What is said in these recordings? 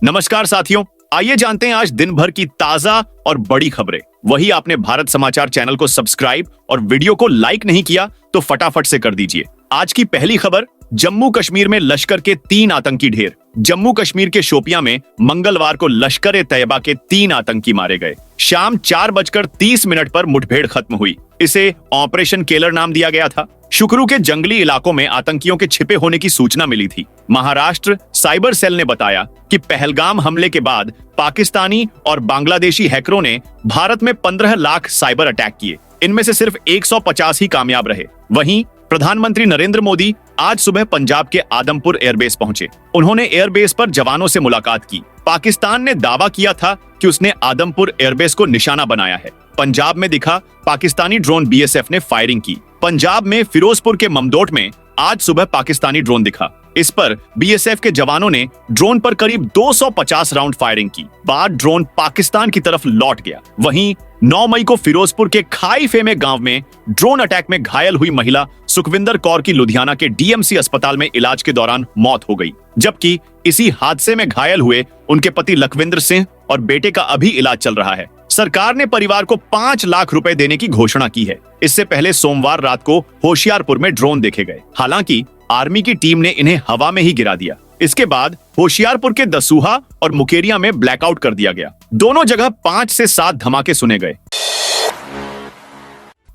नमस्कार साथियों, आइए जानते हैं आज दिन भर की ताजा और बड़ी खबरें। वही आपने भारत समाचार चैनल को सब्सक्राइब और वीडियो को लाइक नहीं किया तो फटाफट से कर दीजिए। आज की पहली खबर, जम्मू कश्मीर में लश्कर के 3 आतंकी ढेर। जम्मू कश्मीर के शोपियां में मंगलवार को लश्कर-ए-तैयबा के 3 आतंकी मारे गए। शाम 4:30 पर मुठभेड़ खत्म हुई। इसे ऑपरेशन केलर नाम दिया गया था। शुक्रू के जंगली इलाकों में आतंकियों के छिपे होने की सूचना मिली थी। महाराष्ट्र साइबर सेल ने बताया कि पहलगाम हमले के बाद पाकिस्तानी और बांग्लादेशी हैकरों ने भारत में 15 लाख साइबर अटैक किए। इनमें से सिर्फ 150 ही कामयाब रहे। वहीं प्रधानमंत्री नरेंद्र मोदी आज सुबह पंजाब के आदमपुर एयरबेस पहुंचे। उन्होंने एयरबेस पर जवानों से मुलाकात की। पाकिस्तान ने दावा किया था कि उसने आदमपुर एयरबेस को निशाना बनाया है। पंजाब में दिखा पाकिस्तानी ड्रोन, बीएसएफ ने फायरिंग की। पंजाब में फिरोजपुर के ममदोट में आज सुबह पाकिस्तानी ड्रोन दिखा। इस पर बीएसएफ के जवानों ने ड्रोन पर करीब 250 राउंड फायरिंग की। बाद ड्रोन पाकिस्तान की तरफ लौट गया। वहीं 9 मई को फिरोजपुर के खाई फेमे गांव में ड्रोन अटैक में घायल हुई महिला सुखविंदर कौर की लुधियाना के डीएमसी अस्पताल में इलाज के दौरान मौत हो गई, जबकि इसी हादसे में घायल हुए उनके पति लखविंदर सिंह और बेटे का अभी इलाज चल रहा है। सरकार ने परिवार को 5 लाख रुपए देने की घोषणा की है। इससे पहले सोमवार रात को होशियारपुर में ड्रोन देखे गए। हालांकि आर्मी की टीम ने इन्हें हवा में ही गिरा दिया। इसके बाद होशियारपुर के दसूहा और मुकेरिया में ब्लैकआउट कर दिया गया। दोनों जगह 5 से 7 धमाके सुने गए।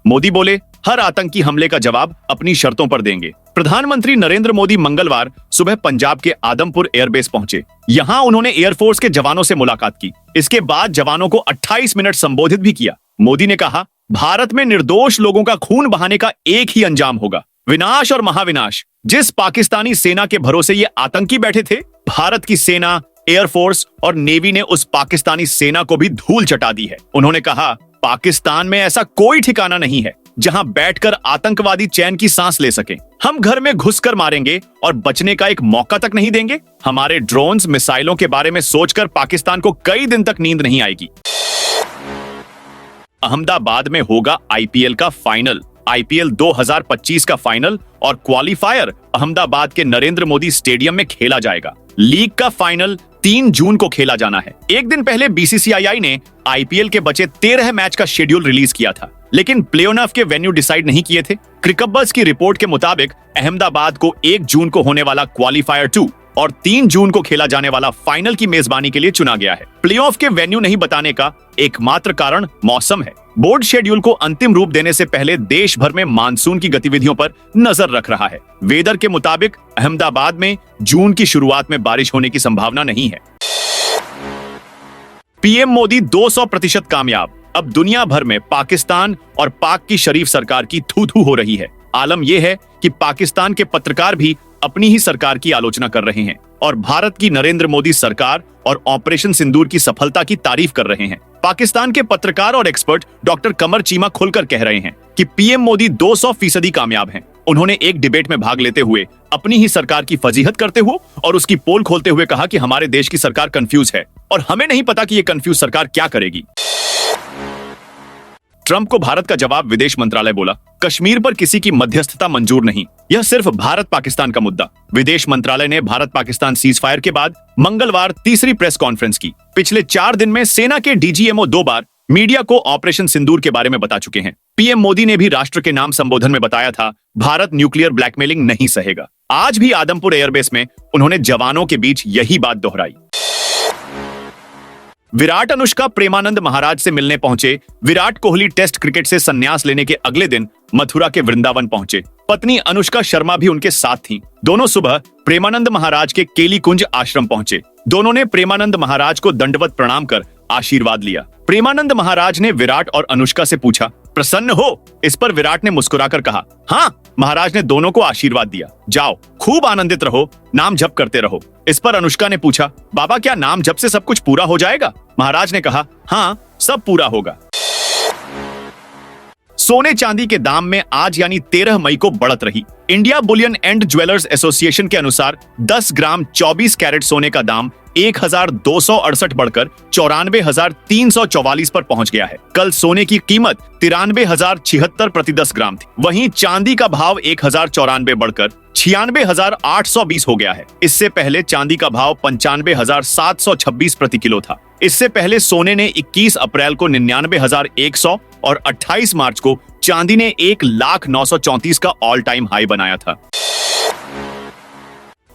मोदी बोले, हर आतंकी हमले का जवाब अपनी शर्तों पर देंगे। प्रधानमंत्री नरेंद्र मोदी मंगलवार सुबह पंजाब के आदमपुर एयरबेस पहुंचे। यहां उन्होंने एयरफोर्स के जवानों से मुलाकात की। इसके बाद जवानों को 28 मिनट संबोधित भी किया। मोदी ने कहा, भारत में निर्दोष लोगों का खून बहाने का एक ही अंजाम होगा, विनाश और महाविनाश। जिस पाकिस्तानी सेना के भरोसे ये आतंकी बैठे थे, भारत की सेना, एयरफोर्स और नेवी ने उस पाकिस्तानी सेना को भी धूल चटा दी है। उन्होंने कहा, पाकिस्तान में ऐसा कोई ठिकाना नहीं है जहां बैठकर आतंकवादी चैन की सांस ले सके। हम घर में घुसकर मारेंगे और बचने का एक मौका तक नहीं देंगे। हमारे ड्रोन्स, मिसाइलों के बारे में सोचकर पाकिस्तान को कई दिन तक नींद नहीं आएगी। अहमदाबाद में होगा आईपीएल का फाइनल। आईपीएल 2025 का फाइनल और क्वालिफायर अहमदाबाद के नरेंद्र मोदी स्टेडियम में खेला जाएगा। लीग का फाइनल 3 जून को खेला जाना है। एक दिन पहले बीसीसीआई ने आईपीएल के बचे 13 मैच का शेड्यूल रिलीज किया था, लेकिन प्ले ऑफ के वेन्यू डिसाइड नहीं किए थे। क्रिकबज़ की रिपोर्ट के मुताबिक अहमदाबाद को 1 जून को होने वाला क्वालिफायर 2 और 3 जून को खेला जाने वाला फाइनल की मेजबानी के लिए चुना गया है। प्ले ऑफ के वेन्यू नहीं बताने का एकमात्र कारण मौसम है। बोर्ड शेड्यूल को अंतिम रूप देने से पहले देश भर में मानसून की गतिविधियों पर नजर रख रहा है। वेदर के मुताबिक अहमदाबाद में जून की शुरुआत में बारिश होने की संभावना नहीं है। पीएम मोदी 200% कामयाब। अब दुनिया भर में पाकिस्तान और पाक की शरीफ सरकार की थू-थू हो रही है। आलम यह है कि पाकिस्तान के पत्रकार भी अपनी ही सरकार की आलोचना कर रहे हैं और भारत की नरेंद्र मोदी सरकार और ऑपरेशन सिंदूर की सफलता की तारीफ कर रहे हैं। पाकिस्तान के पत्रकार और एक्सपर्ट डॉक्टर कमर चीमा खुलकर कह रहे हैं कि पीएम मोदी 200% कामयाब हैं। उन्होंने एक डिबेट में भाग लेते हुए अपनी ही सरकार की फजीहत करते हुए और उसकी पोल खोलते हुए कहा कि हमारे देश की सरकार कंफ्यूज है और हमें नहीं पता कि ये कंफ्यूज सरकार क्या करेगी। ट्रंप को भारत का जवाब, विदेश मंत्रालय बोला, कश्मीर पर किसी की मध्यस्थता मंजूर नहीं, यह सिर्फ भारत पाकिस्तान का मुद्दा। विदेश मंत्रालय ने भारत पाकिस्तान सीज फायर के बाद मंगलवार तीसरी प्रेस कॉन्फ्रेंस की। पिछले 4 दिन में सेना के डीजीएमओ 2 बार मीडिया को ऑपरेशन सिंदूर के बारे में बता चुके हैं। पीएम मोदी ने भी राष्ट्र के नाम संबोधन में बताया था, भारत न्यूक्लियर ब्लैकमेलिंग नहीं सहेगा। आज भी आदमपुर एयरबेस में उन्होंने जवानों के बीच यही बात दोहराई। विराट अनुष्का प्रेमानंद महाराज से मिलने पहुंचे। विराट कोहली टेस्ट क्रिकेट से संन्यास लेने के अगले दिन मथुरा के वृंदावन पहुंचे। पत्नी अनुष्का शर्मा भी उनके साथ थीं। दोनों सुबह प्रेमानंद महाराज के केली कुंज आश्रम पहुंचे। दोनों ने प्रेमानंद महाराज को दंडवत प्रणाम कर आशीर्वाद लिया। प्रेमानंद महाराज ने विराट और अनुष्का से पूछा, प्रसन्न हो? इस पर विराट ने मुस्कुराकर कहा, हाँ। महाराज ने दोनों को आशीर्वाद दिया, जाओ खूब आनंदित रहो, नाम जप करते रहो। इस पर अनुष्का ने पूछा, बाबा क्या नाम जप से सब कुछ पूरा हो जाएगा? महाराज ने कहा, हाँ, सब पूरा होगा। सोने चांदी के दाम में आज यानी 13 मई को बढ़त रही। India Boolean and jewellers association के अनुसार 10 ग्राम 24 कैरेट सोने का दाम 1,268 बढ़कर 94,344 पर पहुंच गया है। कल सोने की कीमत 93,076 प्रति 10 ग्राम थी। वहीं चांदी का भाव 1,094 बढ़कर 96,820 हो गया है। इससे पहले चांदी का भाव 95,726 प्रति किलो था। इससे पहले सोने ने 21 अप्रैल को 99,100 और 28 मार्च को चांदी ने 1,09,34 का ऑल टाइम हाई बनाया था।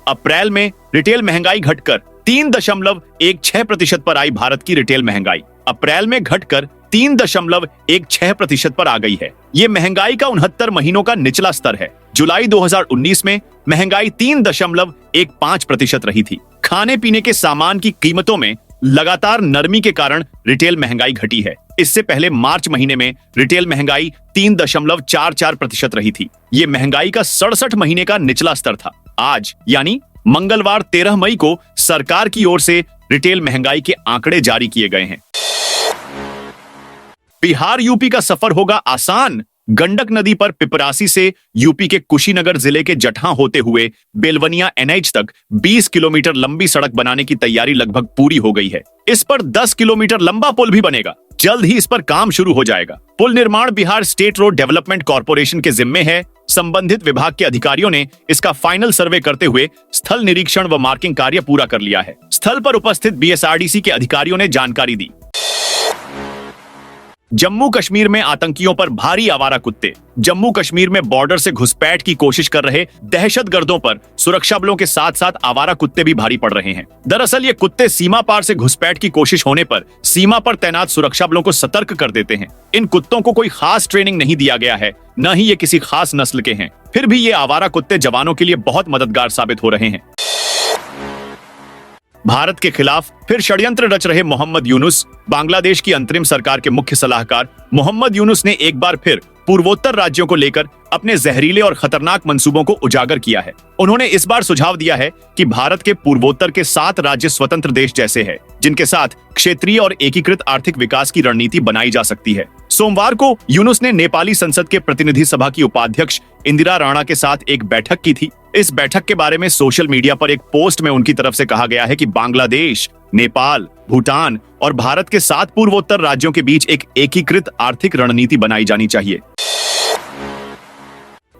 अप्रैल में रिटेल महंगाई घटकर 3.16% पर आई। भारत की रिटेल महंगाई अप्रैल में घटकर 3.16% पर आ गई है। ये महंगाई का 69 महीनों का निचला स्तर है। जुलाई 2019 में महंगाई 3.15% रही थी। खाने पीने के सामान की कीमतों में लगातार नरमी के कारण रिटेल महंगाई घटी है। इससे पहले मार्च महीने में रिटेल महंगाई 3.44% रही थी। ये महंगाई का 67 महीने का निचला स्तर था। आज यानी मंगलवार 13 मई को सरकार की ओर से रिटेल महंगाई के आंकड़े जारी किए गए हैं। बिहार यूपी का सफर होगा आसान। गंडक नदी पर पिपरासी से यूपी के कुशीनगर जिले के जटहां होते हुए बेलवनिया एनएच तक 20 किलोमीटर लंबी सड़क बनाने की तैयारी लगभग पूरी हो गई है। इस पर 10 किलोमीटर लंबा पुल भी बनेगा। जल्द ही इस पर काम शुरू हो जाएगा। पुल निर्माण Bihar state road development corporation के जिम्मे है। संबंधित विभाग के अधिकारियों ने इसका फाइनल सर्वे करते हुए स्थल निरीक्षण व मार्किंग कार्य पूरा कर लिया है। स्थल पर उपस्थित बीएसआरडीसी के अधिकारियों ने जानकारी दी। जम्मू कश्मीर में आतंकियों पर भारी आवारा कुत्ते। जम्मू कश्मीर में बॉर्डर से घुसपैठ की कोशिश कर रहे दहशतगर्दों पर सुरक्षा बलों के साथ साथ आवारा कुत्ते भी भारी पड़ रहे हैं। दरअसल ये कुत्ते सीमा पार से घुसपैठ की कोशिश होने पर सीमा पर तैनात सुरक्षा बलों को सतर्क कर देते हैं। इन कुत्तों को कोई खास ट्रेनिंग नहीं दिया गया है, न ही ये किसी खास नस्ल के हैं। फिर भी ये आवारा कुत्ते जवानों के लिए बहुत मददगार साबित हो रहे हैं। भारत के खिलाफ फिर षड्यंत्र रच रहे मोहम्मद यूनुस। बांग्लादेश की अंतरिम सरकार के मुख्य सलाहकार मोहम्मद यूनुस ने एक बार फिर पूर्वोत्तर राज्यों को लेकर अपने जहरीले और खतरनाक मंसूबों को उजागर किया है। उन्होंने इस बार सुझाव दिया है कि भारत के पूर्वोत्तर के 7 राज्य स्वतंत्र देश जैसे हैं, जिनके साथ क्षेत्रीय और एकीकृत आर्थिक विकास की रणनीति बनाई जा सकती है। सोमवार को यूनुस ने नेपाली संसद के प्रतिनिधि सभा की उपाध्यक्ष इंदिरा राणा के साथ एक बैठक की थी। इस बैठक के बारे में सोशल मीडिया पर एक पोस्ट में उनकी तरफ से कहा गया है कि बांग्लादेश, नेपाल, भूटान और भारत के 7 पूर्वोत्तर राज्यों के बीच एक एकीकृत आर्थिक रणनीति बनाई जानी चाहिए।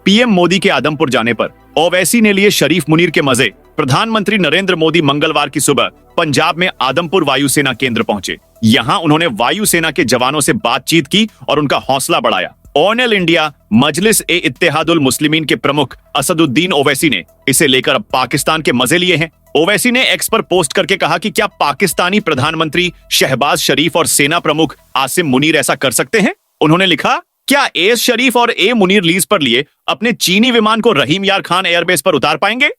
पीएम मोदी के आदमपुर जाने पर ओवैसी ने लिए शरीफ मुनीर के मजे। प्रधानमंत्री नरेंद्र मोदी मंगलवार की सुबह पंजाब में आदमपुर वायुसेना केंद्र पहुंचे। यहां उन्होंने वायुसेना के जवानों से बातचीत की और उनका हौसला बढ़ाया। ऑल इंडिया मजलिस ए इत्तेहादुल मुस्लिमीन के प्रमुख असदुद्दीन ओवैसी ने इसे लेकर अब पाकिस्तान के मजे लिए हैं। ओवैसी ने एक्स पर पोस्ट करके कहा कि क्या पाकिस्तानी प्रधानमंत्री शहबाज शरीफ और सेना प्रमुख आसिम मुनीर ऐसा कर सकते हैं? उन्होंने लिखा, क्या एस शरीफ और ए मुनीर लीज पर लिए अपने चीनी विमान को रहीम यार खान एयरबेस पर उतार पाएंगे?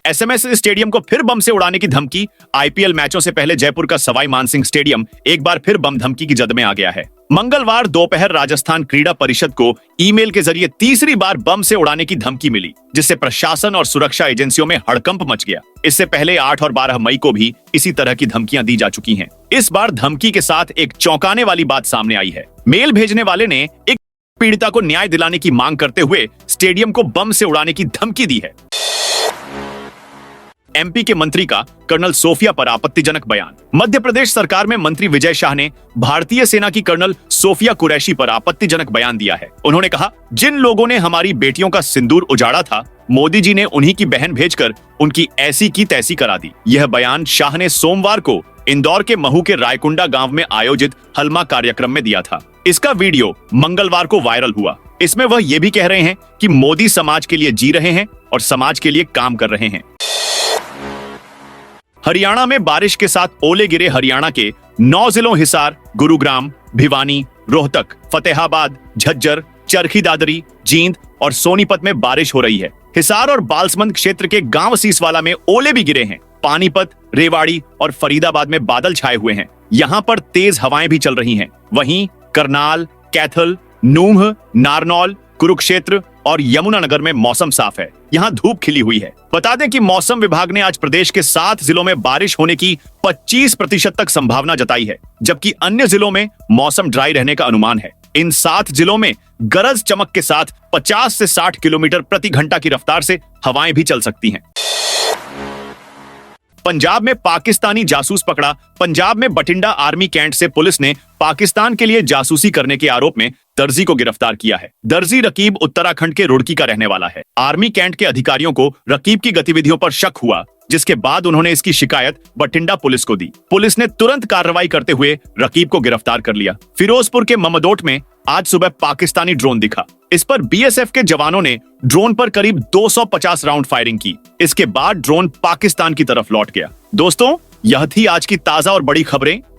एसएमएस स्टेडियम को फिर बम से उड़ाने की धमकी। आईपीएल मैचों से पहले जयपुर का सवाई मानसिंह स्टेडियम एक बार फिर बम धमकी की जद में आ गया है। मंगलवार दोपहर राजस्थान क्रीड़ा परिषद को ईमेल के जरिए तीसरी बार बम से उड़ाने की धमकी मिली, जिससे प्रशासन और सुरक्षा एजेंसियों में हड़कंप मच गया। इससे पहले 8 और 12 मई को भी इसी तरह की धमकियां दी जा चुकी हैं। इस बार धमकी के साथ एक चौंकाने वाली बात सामने आई है। मेल भेजने वाले ने एक पीड़िता को न्याय दिलाने की मांग करते हुए स्टेडियम को बम से उड़ाने की धमकी दी है। एमपी के मंत्री का कर्नल सोफिया पर आपत्तिजनक बयान। मध्य प्रदेश सरकार में मंत्री विजय शाह ने भारतीय सेना की कर्नल सोफिया कुरैशी पर आपत्तिजनक बयान दिया है। उन्होंने कहा, जिन लोगों ने हमारी बेटियों का सिंदूर उजाड़ा था, मोदी जी ने उन्हीं की बहन भेजकर उनकी ऐसी की तैसी करा दी। यह बयान शाह ने सोमवार को इंदौर के महू के रायकुंडा गांव में आयोजित हलमा कार्यक्रम में दिया था। इसका वीडियो मंगलवार को वायरल हुआ। इसमें वह ये भी कह रहे हैं कि मोदी समाज के लिए जी रहे हैं और समाज के लिए काम कर रहे हैं। हरियाणा में बारिश के साथ ओले गिरे। हरियाणा के 9 जिलों हिसार, गुरुग्राम, भिवानी, रोहतक, फतेहाबाद, झज्जर, चरखी दादरी, जींद और सोनीपत में बारिश हो रही है। हिसार और बालसमंद क्षेत्र के गांव सीसवाला में ओले भी गिरे हैं। पानीपत, रेवाड़ी और फरीदाबाद में बादल छाए हुए हैं। यहाँ पर तेज हवाएं भी चल रही हैं। वहीं करनाल, कैथल, नूंह, नारनौल, कुरुक्षेत्र और यमुनानगर में मौसम साफ है। यहाँ धूप खिली हुई है। बता दें कि मौसम विभाग ने आज प्रदेश के 7 जिलों में बारिश होने की 25% तक संभावना जताई है, जबकि अन्य जिलों में मौसम ड्राई रहने का अनुमान है। इन 7 जिलों में गरज चमक के साथ 50 से 60 किलोमीटर प्रति घंटा की रफ्तार से हवाएं भी चल सकती हैं। पंजाब में पाकिस्तानी जासूस पकड़ा। पंजाब में बठिंडा आर्मी कैंट से पुलिस ने पाकिस्तान के लिए जासूसी करने के आरोप में दर्जी को गिरफ्तार किया है। दर्जी रकीब उत्तराखंड के रुड़की का रहने वाला है। आर्मी कैंट के अधिकारियों को रकीब की गतिविधियों पर शक हुआ, जिसके बाद उन्होंने इसकी शिकायत बठिंडा पुलिस को दी। पुलिस ने तुरंत कार्रवाई करते हुए रकीब को गिरफ्तार कर लिया। फिरोजपुर के ममदोट में आज सुबह पाकिस्तानी ड्रोन दिखा। इस पर बीएसएफ के जवानों ने ड्रोन पर करीब 250 राउंड फायरिंग की। इसके बाद ड्रोन पाकिस्तान की तरफ लौट गया। दोस्तों, यह थी आज की ताजा और बड़ी खबरें।